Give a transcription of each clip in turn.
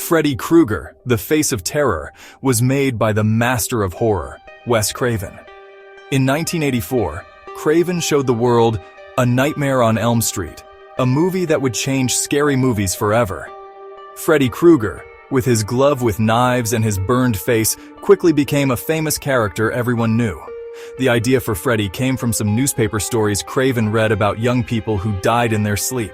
Freddy Krueger, the face of terror, was made by the master of horror, Wes Craven. In 1984, Craven showed the world A Nightmare on Elm Street, a movie that would change scary movies forever. Freddy Krueger, with his glove with knives and his burned face, quickly became a famous character everyone knew. The idea for Freddy came from some newspaper stories Craven read about young people who died in their sleep.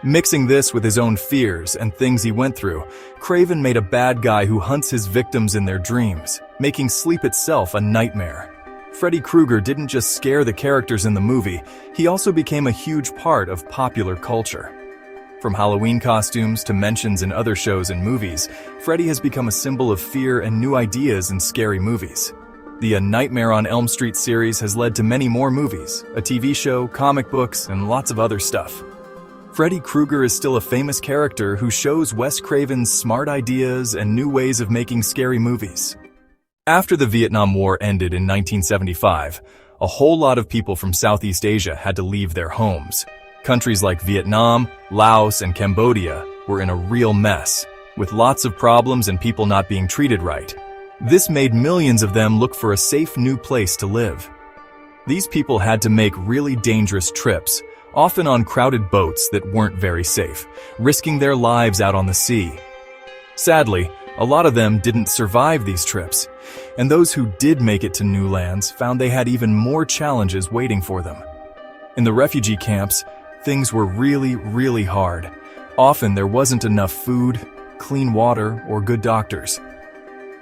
Mixing this with his own fears and things he went through, Craven made a bad guy who hunts his victims in their dreams, making sleep itself a nightmare. Freddy Krueger didn't just scare the characters in the movie, he also became a huge part of popular culture. From Halloween costumes to mentions in other shows and movies, Freddy has become a symbol of fear and new ideas in scary movies. The A Nightmare on Elm Street series has led to many more movies, a TV show, comic books, and lots of other stuff. Freddy Krueger is still a famous character who shows Wes Craven's smart ideas and new ways of making scary movies. After the Vietnam War ended in 1975, a whole lot of people from Southeast Asia had to leave their homes. Countries like Vietnam, Laos, and Cambodia were in a real mess, with lots of problems and people not being treated right. This made millions of them look for a safe new place to live. These people had to make really dangerous trips, often on crowded boats that weren't very safe, risking their lives out on the sea. Sadly, a lot of them didn't survive these trips, and those who did make it to new lands found they had even more challenges waiting for them. In the refugee camps, things were really hard. Often there wasn't enough food, clean water, or good doctors.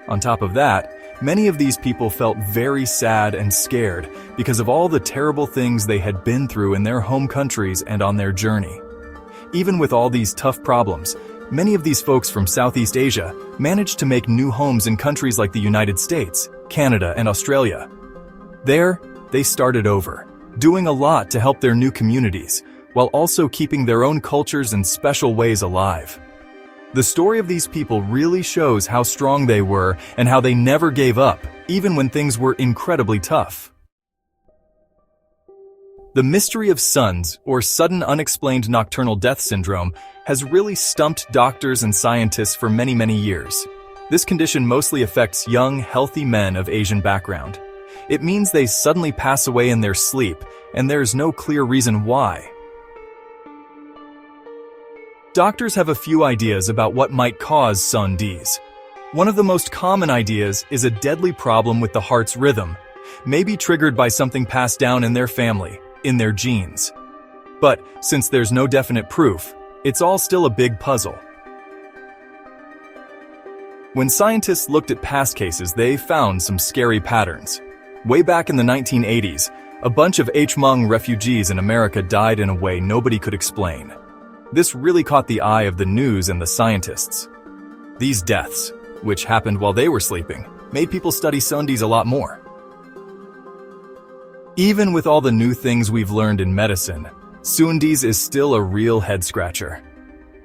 On top of that, many of these people felt very sad and scared because of all the terrible things they had been through in their home countries and on their journey. Even with all these tough problems, many of these folks from Southeast Asia managed to make new homes in countries like the United States, Canada, and Australia. There, they started over, doing a lot to help their new communities, while also keeping their own cultures and special ways alive. The story of these people really shows how strong they were and how they never gave up, even when things were incredibly tough. The mystery of SUNS, or Sudden Unexplained Nocturnal Death Syndrome, has really stumped doctors and scientists for many years. This condition mostly affects young, healthy men of Asian background. It means they suddenly pass away in their sleep, and there's no clear reason why. Doctors have a few ideas about what might cause SUNDs. One of the most common ideas is a deadly problem with the heart's rhythm, maybe triggered by something passed down in their family, in their genes. But since there's no definite proof, it's all still a big puzzle. When scientists looked at past cases, they found some scary patterns. Way back in the 1980s, a bunch of Hmong refugees in America died in a way nobody could explain. This really caught the eye of the news and the scientists. These deaths, which happened while they were sleeping, made people study SUNDs a lot more. Even with all the new things we've learned in medicine, SUNDs is still a real head-scratcher.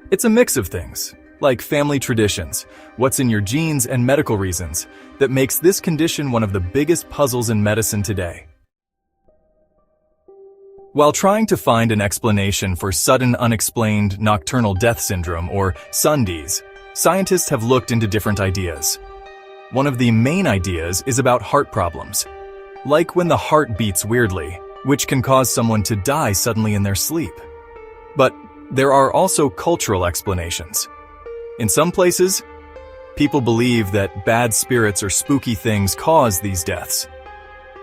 It's a mix of things, like family traditions, what's in your genes, and medical reasons, that makes this condition one of the biggest puzzles in medicine today. While trying to find an explanation for Sudden Unexplained Nocturnal Death Syndrome, or SUNDs, scientists have looked into different ideas. One of the main ideas is about heart problems, like when the heart beats weirdly, which can cause someone to die suddenly in their sleep. But there are also cultural explanations. In some places, people believe that bad spirits or spooky things cause these deaths.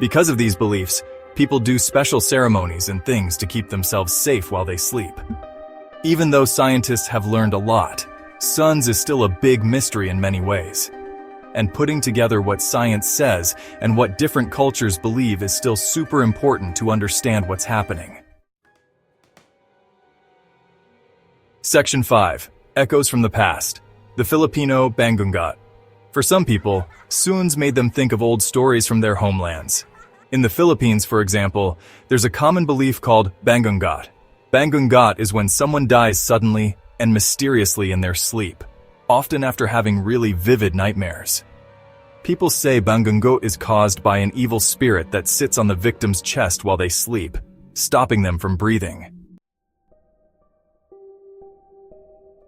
Because of these beliefs, people do special ceremonies and things to keep themselves safe while they sleep. Even though scientists have learned a lot, SUNS is still a big mystery in many ways. And putting together what science says and what different cultures believe is still super important to understand what's happening. Section 5. Echoes from the Past. The Filipino Bangungot. For some people, SUNS made them think of old stories from their homelands. In the Philippines, for example, there's a common belief called Bangungot. Bangungot is when someone dies suddenly and mysteriously in their sleep, often after having really vivid nightmares. People say Bangungot is caused by an evil spirit that sits on the victim's chest while they sleep, stopping them from breathing.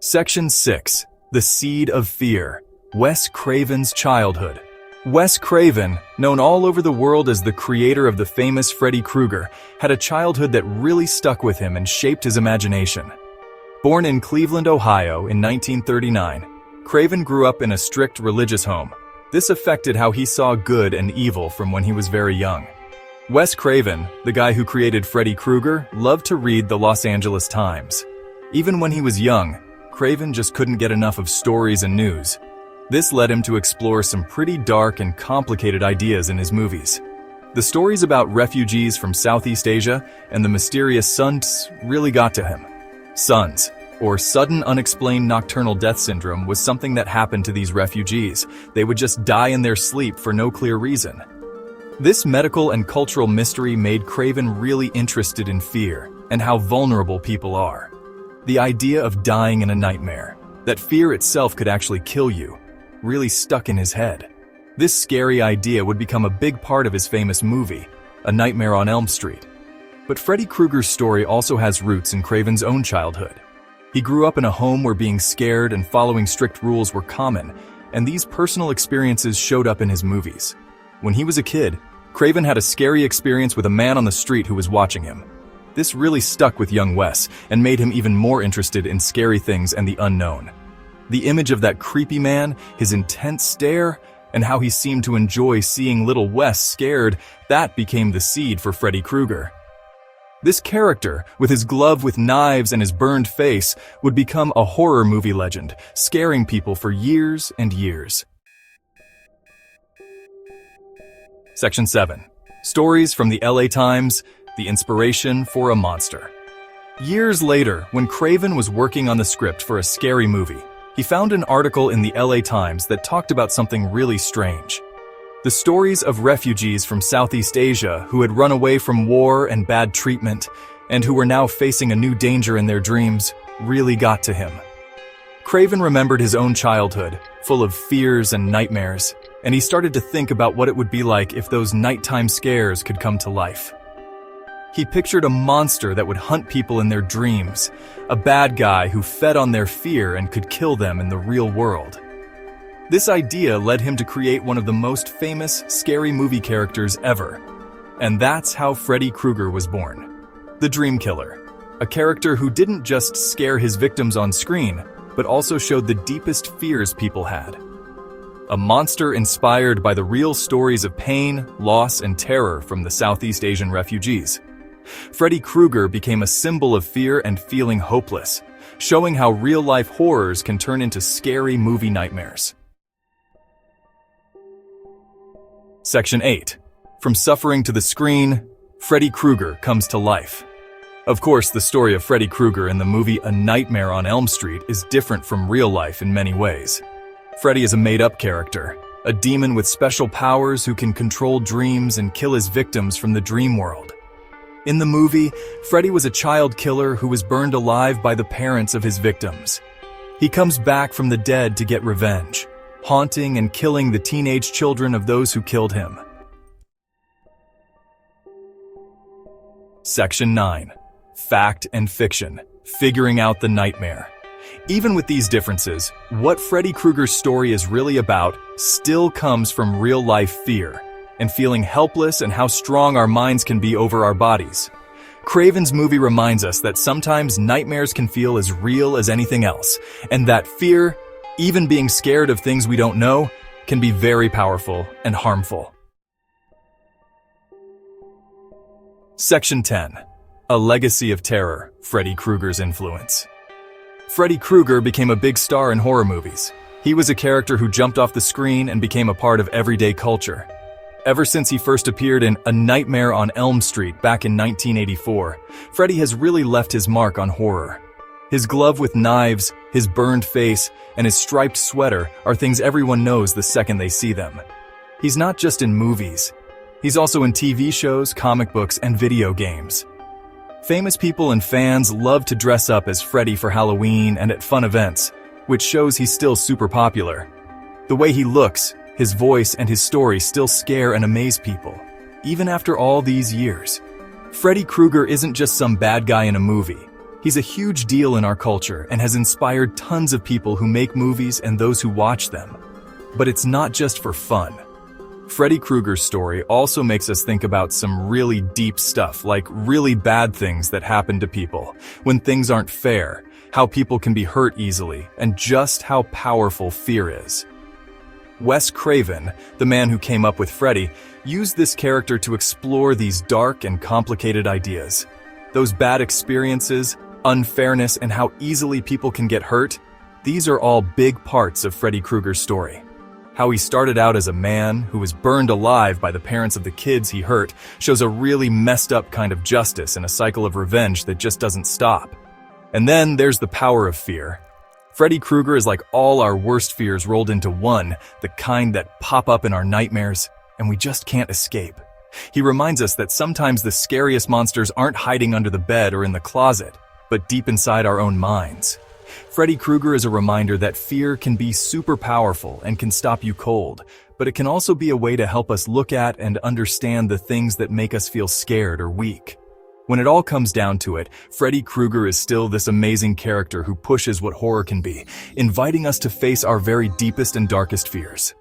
Section 6. The seed of fear, Wes Craven's childhood. Wes Craven, known all over the world as the creator of the famous Freddy Krueger, had a childhood that really stuck with him and shaped his imagination. Born in Cleveland, Ohio in 1939, Craven grew up in a strict religious home. This affected how he saw good and evil from when he was very young. Wes Craven, the guy who created Freddy Krueger, loved to read the Los Angeles Times. Even when he was young, Craven just couldn't get enough of stories and news. This led him to explore some pretty dark and complicated ideas in his movies. The stories about refugees from Southeast Asia and the mysterious suns really got to him. SUNS, or sudden unexplained nocturnal death syndrome, was something that happened to these refugees. They would just die in their sleep for no clear reason. This medical and cultural mystery made Craven really interested in fear and how vulnerable people are. The idea of dying in a nightmare, that fear itself could actually kill you, really stuck in his head. This scary idea would become a big part of his famous movie, A Nightmare on Elm Street. But Freddy Krueger's story also has roots in Craven's own childhood. He grew up in a home where being scared and following strict rules were common, and these personal experiences showed up in his movies. When he was a kid, Craven had a scary experience with a man on the street who was watching him. This really stuck with young Wes and made him even more interested in scary things and the unknown. The image of that creepy man, his intense stare, and how he seemed to enjoy seeing little Wes scared, that became the seed for Freddy Krueger. This character, with his glove with knives and his burned face, would become a horror movie legend, scaring people for years and years. Section 7. Stories from the LA Times, the inspiration for a monster. Years later, when Craven was working on the script for a scary movie, he found an article in the LA Times that talked about something really strange. The stories of refugees from Southeast Asia who had run away from war and bad treatment, and who were now facing a new danger in their dreams, really got to him. Craven remembered his own childhood, full of fears and nightmares, and he started to think about what it would be like if those nighttime scares could come to life. He pictured a monster that would hunt people in their dreams, a bad guy who fed on their fear and could kill them in the real world. This idea led him to create one of the most famous scary movie characters ever. And that's how Freddy Krueger was born. The Dream Killer, a character who didn't just scare his victims on screen, but also showed the deepest fears people had. A monster inspired by the real stories of pain, loss, and terror from the Southeast Asian refugees. Freddy Krueger became a symbol of fear and feeling hopeless, showing how real-life horrors can turn into scary movie nightmares. Section 8. From suffering to the screen, Freddy Krueger comes to life. Of course, the story of Freddy Krueger in the movie A Nightmare on Elm Street is different from real life in many ways. Freddy is a made-up character, a demon with special powers who can control dreams and kill his victims from the dream world. In the movie, Freddy was a child killer who was burned alive by the parents of his victims. He comes back from the dead to get revenge, haunting and killing the teenage children of those who killed him. Section 9. Fact and fiction, figuring out the nightmare. Even with these differences, what Freddy Krueger's story is really about still comes from real-life fear and feeling helpless and how strong our minds can be over our bodies. Craven's movie reminds us that sometimes nightmares can feel as real as anything else, and that fear, even being scared of things we don't know, can be very powerful and harmful. Section 10. A legacy of terror, Freddy Krueger's influence. Freddy Krueger became a big star in horror movies. He was a character who jumped off the screen and became a part of everyday culture. Ever since he first appeared in A Nightmare on Elm Street back in 1984, Freddy has really left his mark on horror. His glove with knives, his burned face, and his striped sweater are things everyone knows the second they see them. He's not just in movies. He's also in TV shows, comic books, and video games. Famous people and fans love to dress up as Freddy for Halloween and at fun events, which shows he's still super popular. The way he looks, his voice, and his story still scare and amaze people, even after all these years. Freddy Krueger isn't just some bad guy in a movie. He's a huge deal in our culture and has inspired tons of people who make movies and those who watch them. But it's not just for fun. Freddy Krueger's story also makes us think about some really deep stuff, like really bad things that happen to people, when things aren't fair, how people can be hurt easily, and just how powerful fear is. Wes Craven, the man who came up with Freddy, used this character to explore these dark and complicated ideas. Those bad experiences, unfairness, and how easily people can get hurt, these are all big parts of Freddy Krueger's story. How he started out as a man who was burned alive by the parents of the kids he hurt shows a really messed up kind of justice and a cycle of revenge that just doesn't stop. And then there's the power of fear. Freddy Krueger is like all our worst fears rolled into one, the kind that pop up in our nightmares, and we just can't escape. He reminds us that sometimes the scariest monsters aren't hiding under the bed or in the closet, but deep inside our own minds. Freddy Krueger is a reminder that fear can be super powerful and can stop you cold, but it can also be a way to help us look at and understand the things that make us feel scared or weak. When it all comes down to it, Freddy Krueger is still this amazing character who pushes what horror can be, inviting us to face our very deepest and darkest fears.